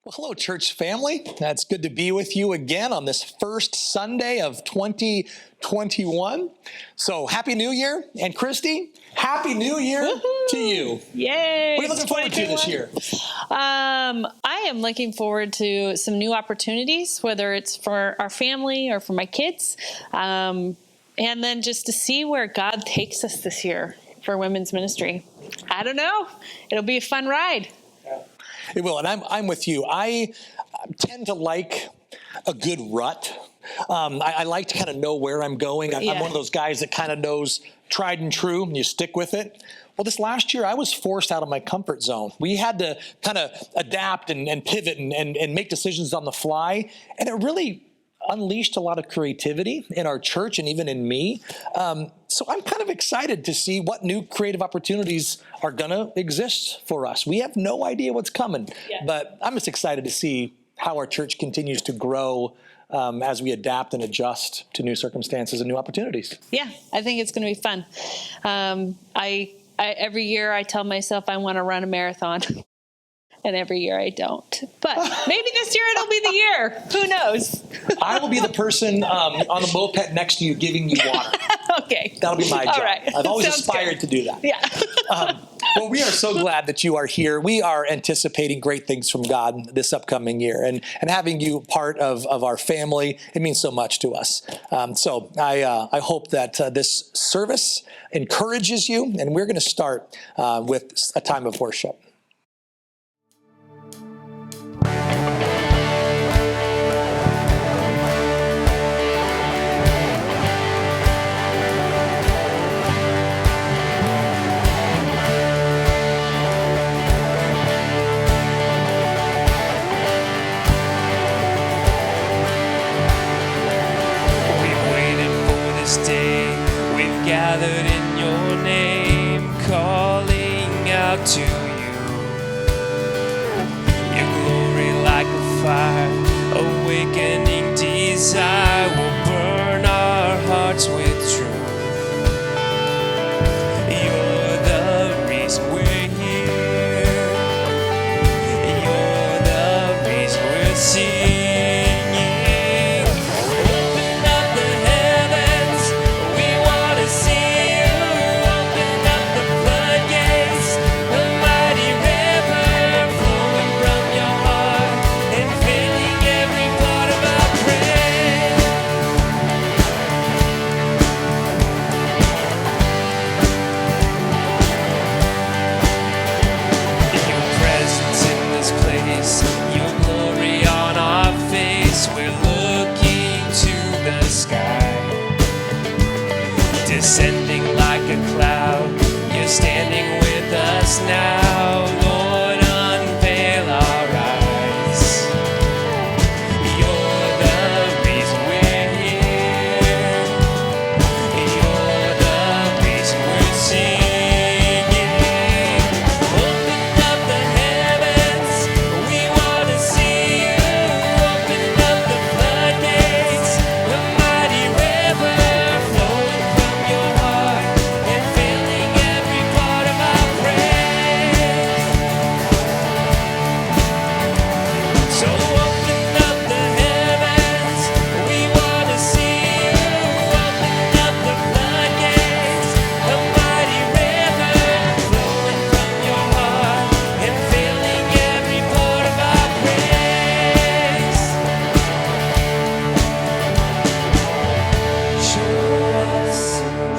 Well, hello, church family. It's good to be with you again on this first Sunday of 2021. So, Happy New Year. And Christy, Happy New Year to you. Yay. What are you looking forward to this year? I am looking forward to some new opportunities, whether it's for our family or for my kids. And then just to see where God takes us this year for women's ministry. I don't know. It'll be a fun ride. It will, and I'm with you. I tend to like a good rut. I like to kind of know where I'm going. I'm one of those guys that kind of knows tried and true, and you stick with it. Well, this last year, I was forced out of my comfort zone. We had to kind of adapt and pivot and make decisions on the fly, and it really unleashed a lot of creativity in our church and even in me. So I'm kind of excited to see what new creative opportunities are going to exist for us. We have no idea what's coming, but I'm just excited to see how our church continues to grow as we adapt and adjust to new circumstances and new opportunities. Yeah, I think it's going to be fun. Every year I tell myself I want to run a marathon. And every year I don't. But maybe this year it'll be the year. Who knows? I will be the person on the moped next to you giving you water. Okay. That'll be my job. All right. I've always Sounds aspired to do that. Yeah. Well, we are so glad that you are here. We are anticipating great things from God this upcoming year. And having you part of our family, it means so much to us. So I hope that this service encourages you. And we're going to start with a time of worship. Day we've gathered in your name, calling out to you. Your glory like a fire, awakening desire will burn our hearts with truth. You're the reason we're here. You're the reason we're singing. Descending like a cloud, you're standing with us now. Lord, unveil our eyes. You're the reason we're here. You're the reason we're singing. Open up the heavens, we want to see you. Open up the floodgates, the mighty river flowing from your heart and filling every part of our praise. So open up the heavens, we want to see you. Open up the floodgates, the mighty river flowing from your heart and filling every part of our praise.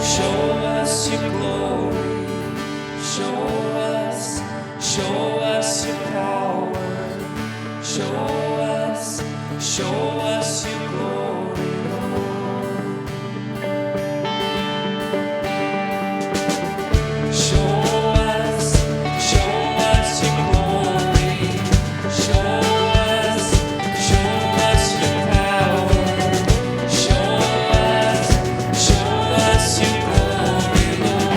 Show us your glory. Show us your power. Show us your glory, Lord. Show us your glory. Show us your power. Show us your glory, Lord.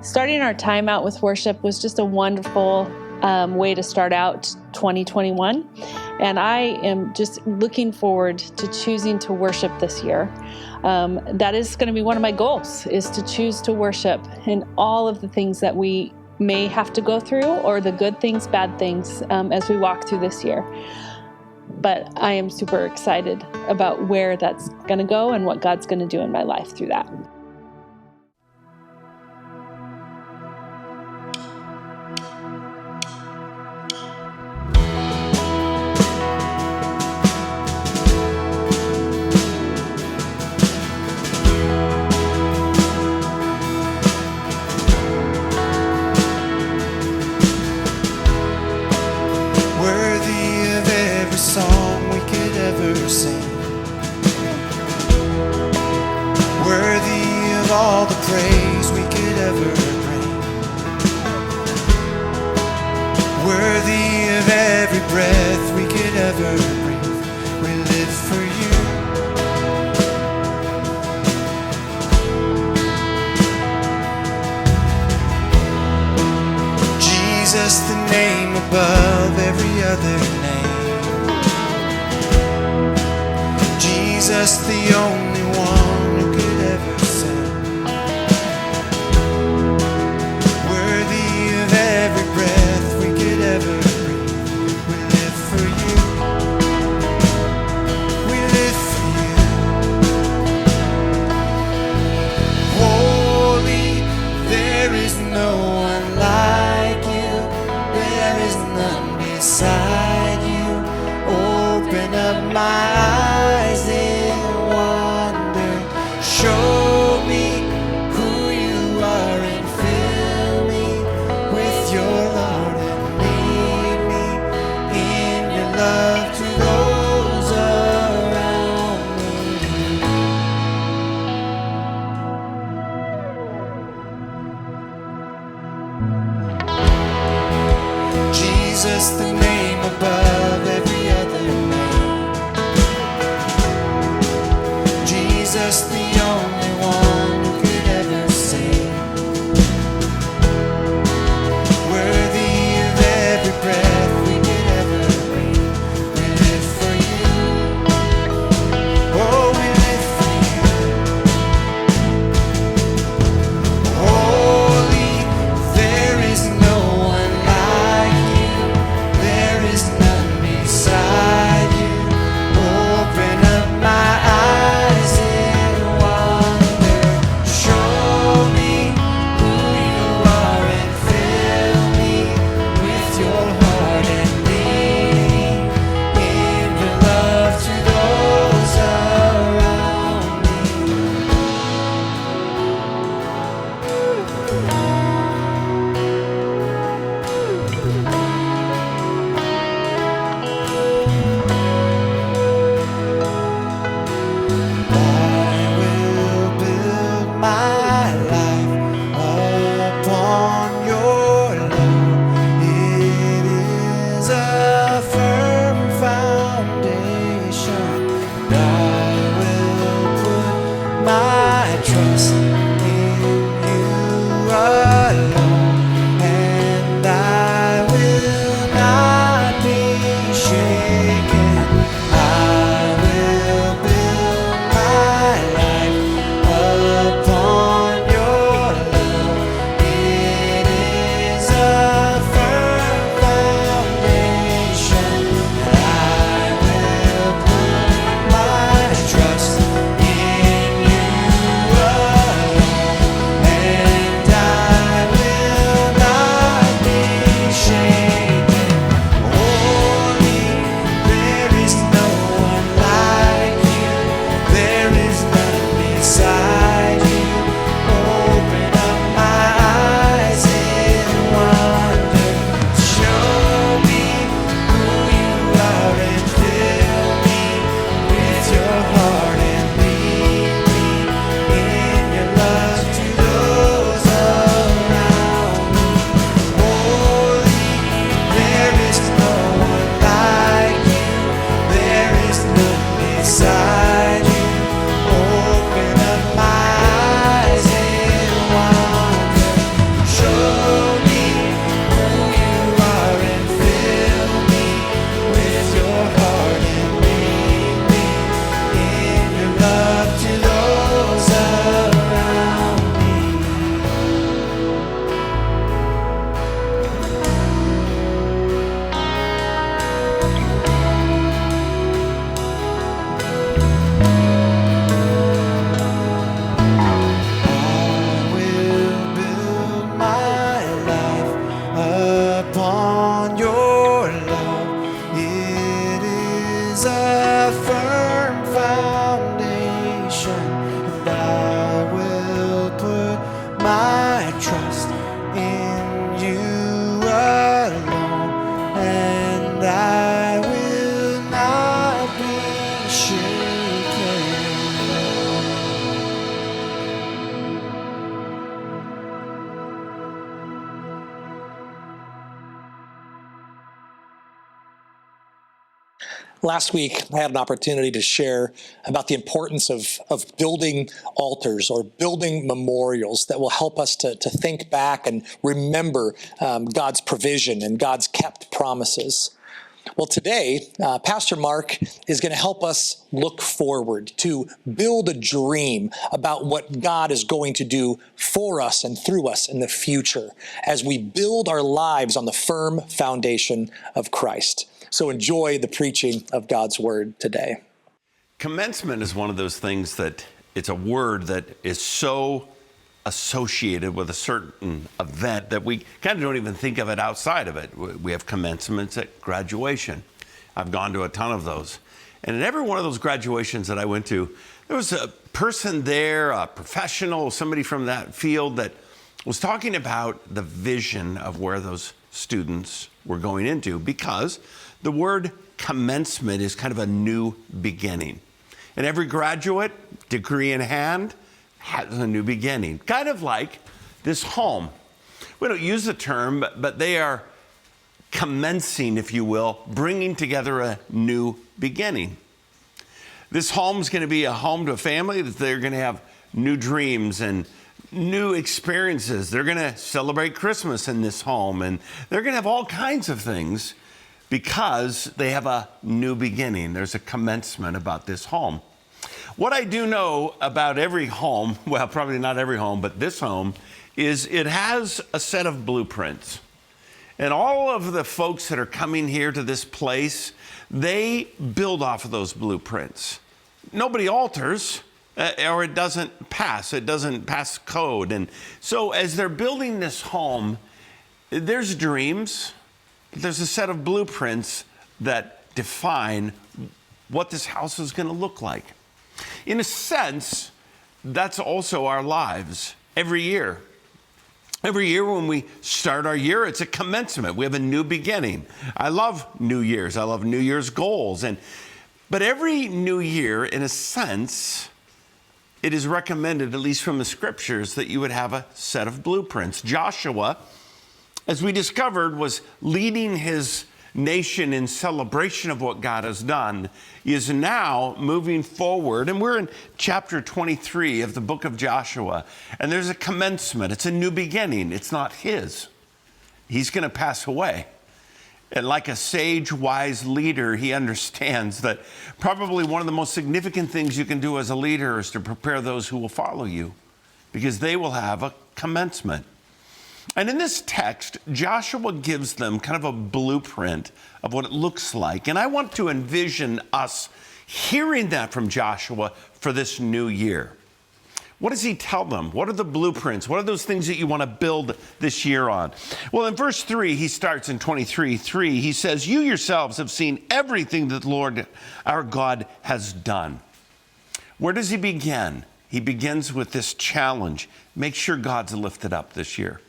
Starting our time out with worship was just a wonderful way to start out 2021. And I am just looking forward to choosing to worship this year. That is going to be one of my goals, is to choose to worship in all of the things that we may have to go through, or the good things, bad things, as we walk through this year. But I am super excited about where that's going to go and what God's going to do in my life through that. All the praise we could ever bring, worthy of every breath we could ever breathe. We live for you. Jesus, the name above every other name. Jesus, the only one who could ever save. Every breath we could ever breathe, we live for you. We live for you. Holy, there is no one like you. There is none beside you. Open up my eyes in wonder. Show me who you are and fill me with your Lord, and lead me in your love to those around me. Jesus, the name above every other name. Jesus, the only one who could ever save. Breath we could ever breathe. We live for you. Oh, we live for you. Holy, there is no one like you. There is none beside you. Open up my eyes in wonder. Show me who you are and fill me with your heart, and leading in your love to those around me. I will build my life upon your love. It is a firm foundation. I will put my trust in you my trust in you alone, and I will not be shaken. Last week, I had an opportunity to share about the importance of building altars or building memorials that will help us to think back and remember God's provision and God's kept promises. Well, today, Pastor Mark is going to help us look forward, to build a dream about what God is going to do for us and through us in the future as we build our lives on the firm foundation of Christ. So enjoy the preaching of God's word today. Commencement is one of those things that it's a word that is so associated with a certain event that we kind of don't even think of it outside of it. We have commencements at graduation. I've gone to a ton of those. And in every one of those graduations that I went to, there was a person there, a professional, somebody from that field that was talking about the vision of where those students were going into, because the word commencement is kind of a new beginning. And every graduate, degree in hand, has a new beginning. Kind of like this home. We don't use the term, but they are commencing, if you will, bringing together a new beginning. This home is going to be a home to a family that they're going to have new dreams and new experiences. They're going to celebrate Christmas in this home, and they're going to have all kinds of things because they have a new beginning. There's a commencement about this home. What I do know about every home, well, probably not every home, but this home, is it has a set of blueprints. And all of the folks that are coming here to this place, they build off of those blueprints. Nobody alters, or it doesn't pass. It doesn't pass code. And so as they're building this home, there's dreams. There's a set of blueprints that define what this house is going to look like. In a sense, that's also our lives every year. Every year when we start our year, it's a commencement. We have a new beginning. I love New Year's. I love New Year's goals. But every new year, in a sense, it is recommended, at least from the scriptures, that you would have a set of blueprints. Joshua, as we discovered, was leading his nation in celebration of what God has done, is now moving forward. And we're in chapter 23 of the book of Joshua. And there's a commencement. It's a new beginning. It's not his. He's going to pass away. And like a sage, wise leader, he understands that probably one of the most significant things you can do as a leader is to prepare those who will follow you, because they will have a commencement. And in this text, Joshua gives them kind of a blueprint of what it looks like. And I want to envision us hearing that from Joshua for this new year. What does he tell them? What are the blueprints? What are those things that you want to build this year on? Well, in verse 3, he starts in 23:3. He says, "You yourselves have seen everything that the Lord our God has done." Where does he begin? He begins with this challenge. Make sure God's lifted up this year.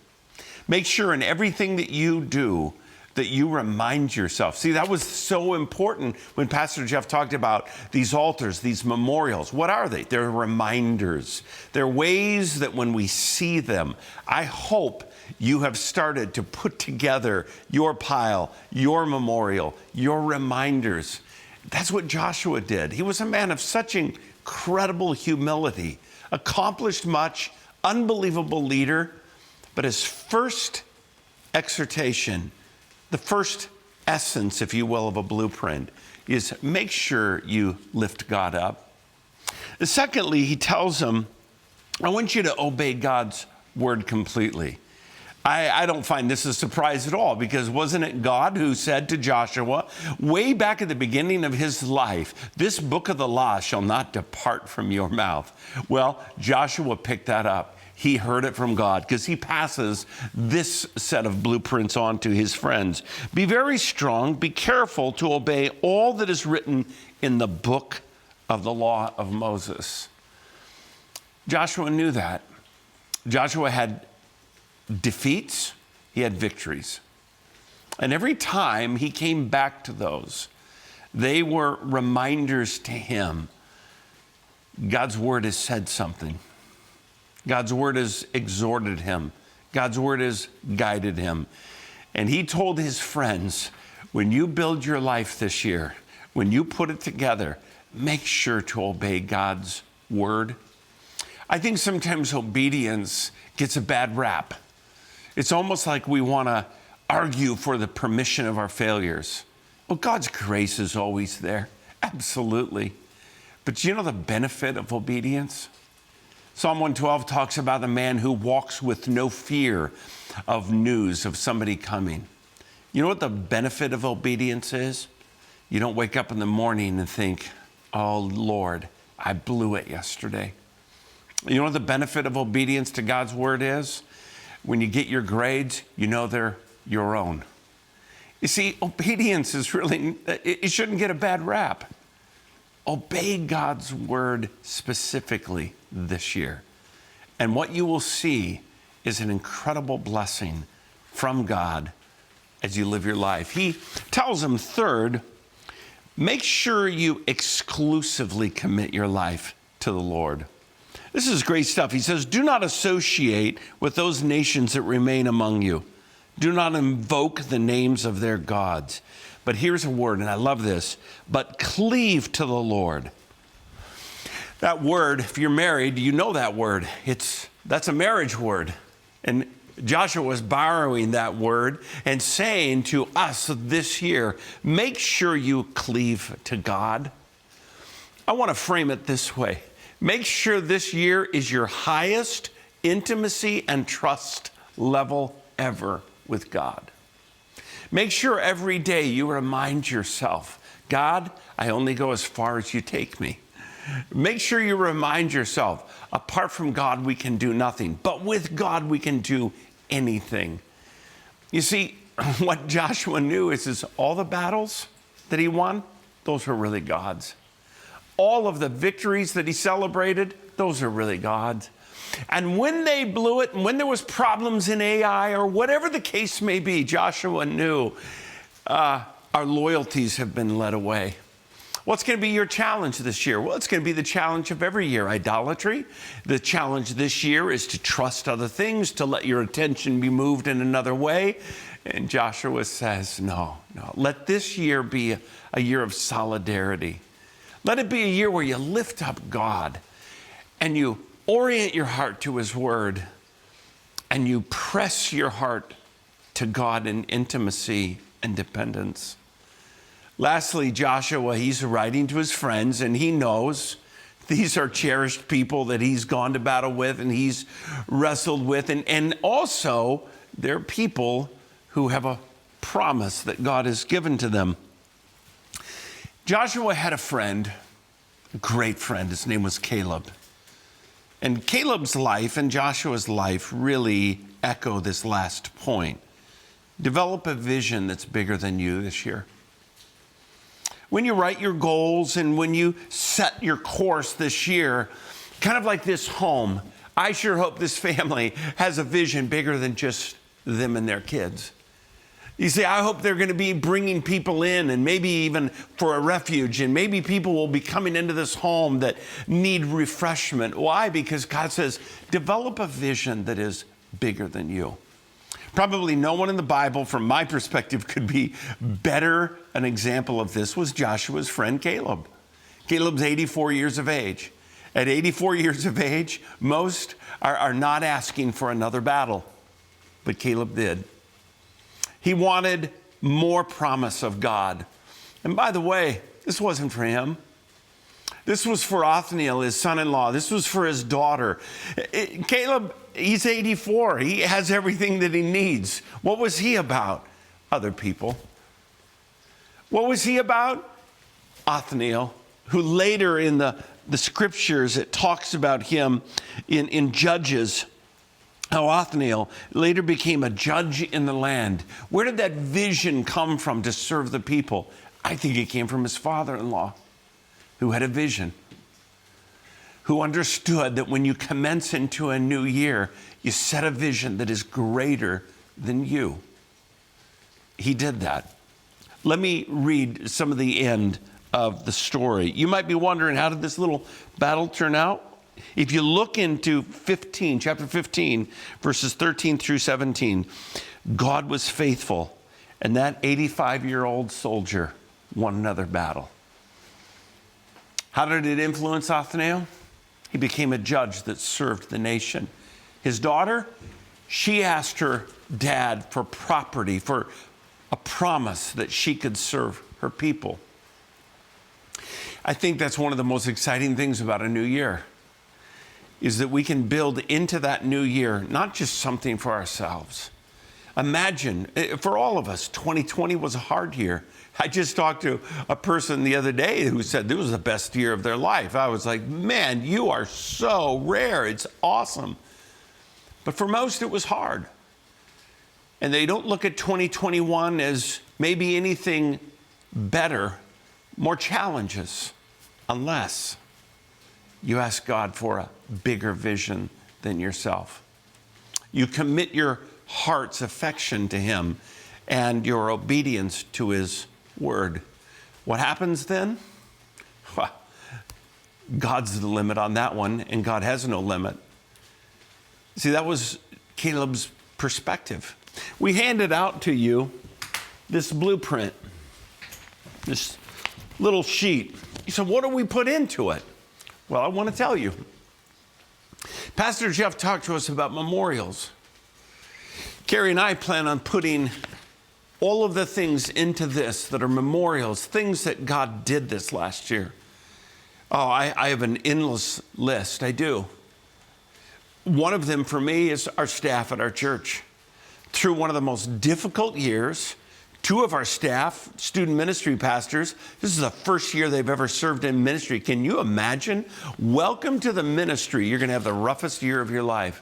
Make sure in everything that you do that you remind yourself. See, that was so important when Pastor Jeff talked about these altars, these memorials. What are they? They're reminders. They're ways that when we see them, I hope you have started to put together your pile, your memorial, your reminders. That's what Joshua did. He was a man of such incredible humility, accomplished much, unbelievable leader. But his first exhortation, the first essence, if you will, of a blueprint is make sure you lift God up. Secondly, he tells them, I want you to obey God's word completely. I don't find this a surprise at all, because wasn't it God who said to Joshua, way back at the beginning of his life, this book of the law shall not depart from your mouth? Well, Joshua picked that up. He heard it from God, because he passes this set of blueprints on to his friends. Be very strong, be careful to obey all that is written in the book of the law of Moses. Joshua knew that. Joshua had defeats, he had victories. And every time he came back to those, they were reminders to him. God's word has said something. God's word has exhorted him. God's word has guided him. And he told his friends, when you build your life this year, when you put it together, make sure to obey God's word. I think sometimes obedience gets a bad rap. It's almost like we want to argue for the permission of our failures. Well, God's grace is always there. Absolutely. But do you know the benefit of obedience? Psalm 112 talks about a man who walks with no fear of news of somebody coming. You know what the benefit of obedience is? You don't wake up in the morning and think, oh, Lord, I blew it yesterday. You know what the benefit of obedience to God's word is? When you get your grades, you know they're your own. You see, obedience is really, it shouldn't get a bad rap. Obey God's word specifically this year. And what you will see is an incredible blessing from God as you live your life. He tells them, third, make sure you exclusively commit your life to the Lord. This is great stuff. He says, do not associate with those nations that remain among you. Do not invoke the names of their gods. But here's a word, and I love this, but cleave to the Lord. That word, if you're married, you know that word. That's a marriage word. And Joshua was borrowing that word and saying to us this year, make sure you cleave to God. I want to frame it this way. Make sure this year is your highest intimacy and trust level ever with God. Make sure every day you remind yourself, God, I only go as far as you take me. Make sure you remind yourself, apart from God, we can do nothing, but with God, we can do anything. You see, what Joshua knew is all the battles that he won, those were really God's. All of the victories that he celebrated, those are really God's. And when they blew it, and when there was problems in AI or whatever the case may be, Joshua knew our loyalties have been led away. What's going to be your challenge this year? Well, it's going to be the challenge of every year, idolatry. The challenge this year is to trust other things, to let your attention be moved in another way. And Joshua says, no. Let this year be a year of solidarity. Let it be a year where you lift up God and you orient your heart to his word and you press your heart to God in intimacy and dependence. Lastly, Joshua, he's writing to his friends and he knows these are cherished people that he's gone to battle with and he's wrestled with. And also they're people who have a promise that God has given to them. Joshua had a friend, a great friend. His name was Caleb. And Caleb's life and Joshua's life really echo this last point. Develop a vision that's bigger than you this year. When you write your goals and when you set your course this year, kind of like this home, I sure hope this family has a vision bigger than just them and their kids. You see, I hope they're going to be bringing people in and maybe even for a refuge, and maybe people will be coming into this home that need refreshment. Why? Because God says, develop a vision that is bigger than you. Probably no one in the Bible, from my perspective, could be better an example of this was Joshua's friend Caleb. Caleb's 84 years of age. At 84 years of age, most are not asking for another battle, but Caleb did. He wanted more promise of God. And by the way, this wasn't for him. This was for Othniel, his son-in-law. This was for his daughter. Caleb, he's 84. He has everything that he needs. What was he about? Other people. What was he about? Othniel, who later in the scriptures, it talks about him in Judges, how Othniel later became a judge in the land. Where did that vision come from to serve the people? I think it came from his father-in-law, who had a vision, who understood that when you commence into a new year, you set a vision that is greater than you. He did that. Let me read some of the end of the story. You might be wondering, how did this little battle turn out? If you look into chapter 15, verses 13 through 17, God was faithful, and that 85-year-old soldier won another battle. How did it influence Othniel? He became a judge that served the nation. His daughter, she asked her dad for property, for a promise that she could serve her people. I think that's one of the most exciting things about a new year, is that we can build into that new year, not just something for ourselves. Imagine, for all of us, 2020 was a hard year. I just talked to a person the other day who said this was the best year of their life. I was like, man, you are so rare. It's awesome. But for most, it was hard. And they don't look at 2021 as maybe anything better, more challenges, unless you ask God for a bigger vision than yourself. You commit your heart's affection to Him and your obedience to His word. What happens then? Well, God's the limit on that one, and God has no limit. See, that was Caleb's perspective. We handed out to you this blueprint, this little sheet. You said, what do we put into it? Well, I want to tell you. Pastor Jeff talked to us about memorials. Carrie and I plan on putting all of the things into this that are memorials, things that God did this last year. Oh, I have an endless list. I do. One of them for me is our staff at our church. Through one of the most difficult years, two of our staff, student ministry pastors, this is the first year they've ever served in ministry. Can you imagine? Welcome to the ministry. You're going to have the roughest year of your life.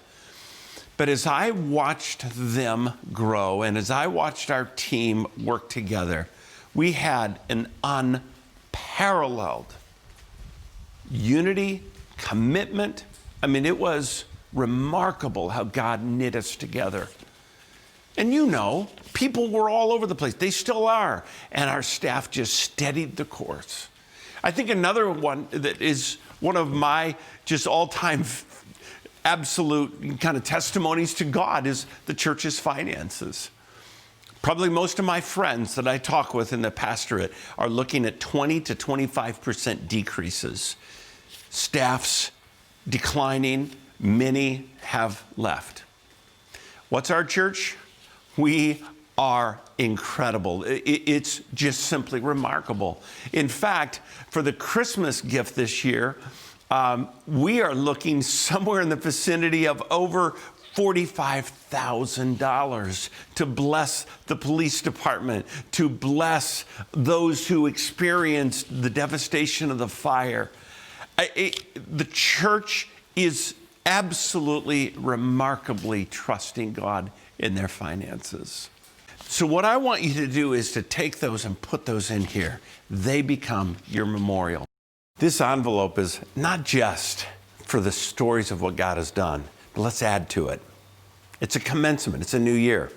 But as I watched them grow and as I watched our team work together, we had an unparalleled unity, commitment. I mean, it was remarkable how God knit us together. And you know, people were all over the place. They still are. And our staff just steadied the course. I think another one that is one of my just all-time absolute kind of testimonies to God is the church's finances. Probably most of my friends that I talk with in the pastorate are looking at 20 to 25% decreases. Staff's declining, many have left. What's our church? We are incredible. It's just simply remarkable. In fact, for the Christmas gift this year, we are looking somewhere in the vicinity of over $45,000 to bless the police department, to bless those who experienced the devastation of the fire. The church is absolutely remarkably trusting God in their finances. So what I want you to do is to take those and put those in here. They become your memorial. This envelope is not just for the stories of what God has done, but let's add to it. It's a commencement. It's a new year.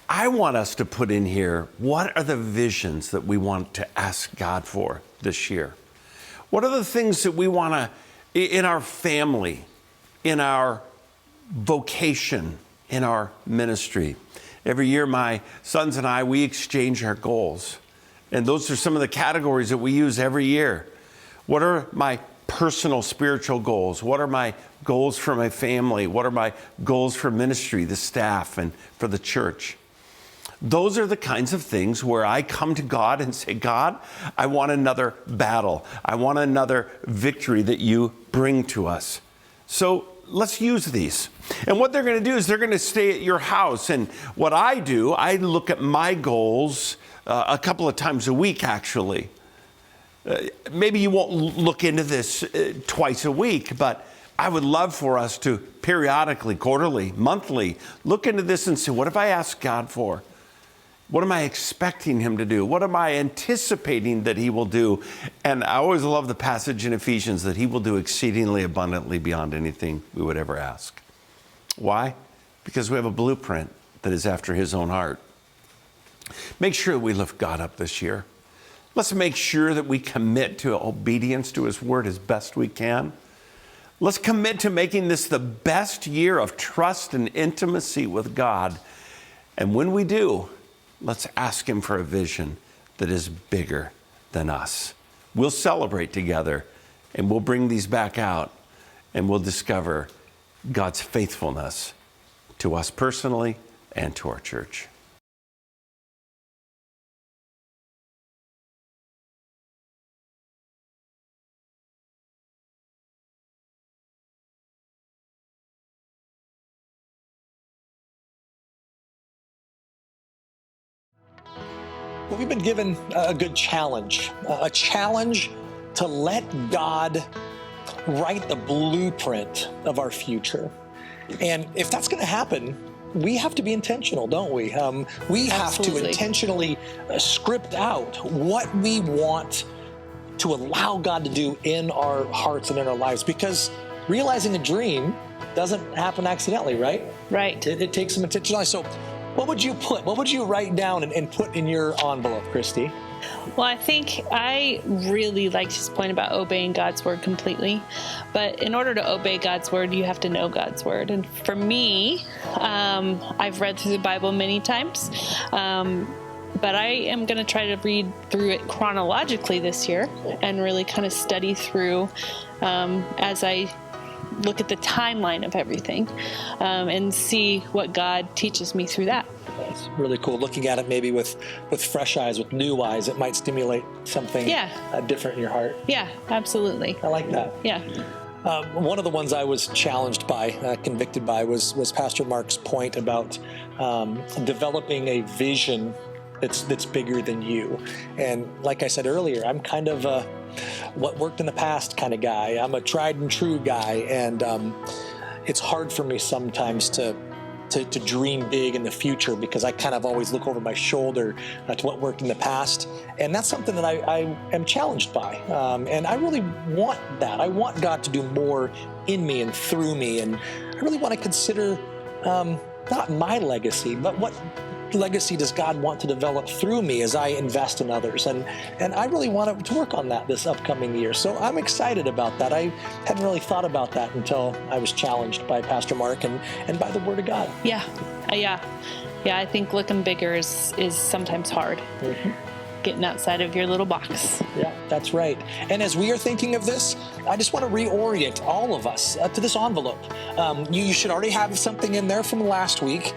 I want us to put in here, what are the visions that we want to ask God for this year? What are the things that we want to, in our family, in our vocation, in our ministry? Every year, my sons and I, we exchange our goals. And those are some of the categories that we use every year. What are my personal spiritual goals? What are my goals for my family? What are my goals for ministry, the staff, and for the church? Those are the kinds of things where I come to God and say, God, I want another battle. I want another victory that you bring to us. So let's use these. And what they're going to do is they're going to stay at your house. And what I do, I look at my goals a couple of times a week, actually. Maybe you won't look into this twice a week, but I would love for us to periodically, quarterly, monthly, look into this and say, what have I asked God for? What am I expecting him to do? What am I anticipating that he will do? And I always love the passage in Ephesians that he will do exceedingly abundantly beyond anything we would ever ask. Why? Because we have a blueprint that is after his own heart. Make sure we lift God up this year. Let's make sure that we commit to obedience to his word as best we can. Let's commit to making this the best year of trust and intimacy with God. And when we do, let's ask him for a vision that is bigger than us. We'll celebrate together, and we'll bring these back out, and we'll discover God's faithfulness to us personally and to our church. Well, we've been given a good challenge, a challenge to let God write the blueprint of our future. And if that's going to happen, we have to be intentional, don't we? We have to intentionally script out what we want to allow God to do in our hearts and in our lives, because realizing a dream doesn't happen accidentally, right? Right. It takes some intentionality. So what would you write down and put in your envelope, Christy? Well, I think I really liked his point about obeying God's word completely. But in order to obey God's word, you have to know God's word. And for me, I've read through the Bible many times. But I am going to try to read through it chronologically this year and really kind of study through as I look at the timeline of everything and see what God teaches me through that. That's really cool. Looking at it maybe with fresh eyes, with new eyes, it might stimulate something different in your heart. Yeah, absolutely. I like that. Yeah. One of the ones I was challenged by, convicted by, was Pastor Mark's point about developing a vision that's bigger than you. And like I said earlier, I'm kind of a what worked in the past kind of guy. I'm a tried and true guy, and it's hard for me sometimes to dream big in the future, because I kind of always look over my shoulder to what worked in the past. And that's something that I am challenged by. And I really want that. I want God to do more in me and through me. And I really want to consider not my legacy, but what legacy does God want to develop through me as I invest in others? And I really want to work on that this upcoming year. So I'm excited about that. I hadn't really thought about that until I was challenged by Pastor Mark and by the Word of God. Yeah. I think looking bigger is sometimes hard. Mm-hmm. Getting outside of your little box. Yeah, that's right. And as we are thinking of this, I just want to reorient all of us to this envelope. You should already have something in there from last week,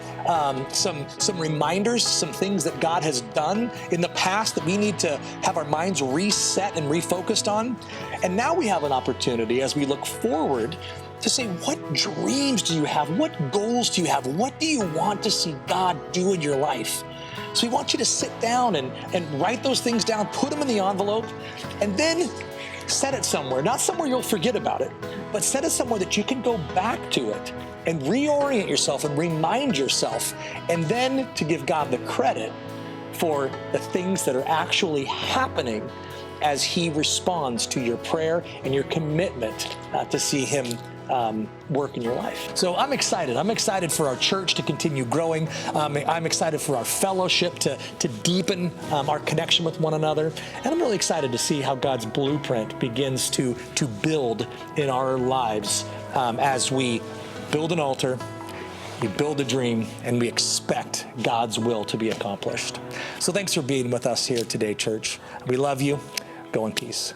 some reminders, some things that God has done in the past that we need to have our minds reset and refocused on. And now we have an opportunity as we look forward to say, what dreams do you have? What goals do you have? What do you want to see God do in your life? So we want you to sit down and write those things down, put them in the envelope, and then set it somewhere. Not somewhere you'll forget about it, but set it somewhere that you can go back to it and reorient yourself and remind yourself, and then to give God the credit for the things that are actually happening as He responds to your prayer and your commitment to see Him work in your life. So I'm excited. I'm excited for our church to continue growing. I'm excited for our fellowship to deepen our connection with one another. And I'm really excited to see how God's blueprint begins to build in our lives as we build an altar, we build a dream, and we expect God's will to be accomplished. So thanks for being with us here today, church. We love you. Go in peace.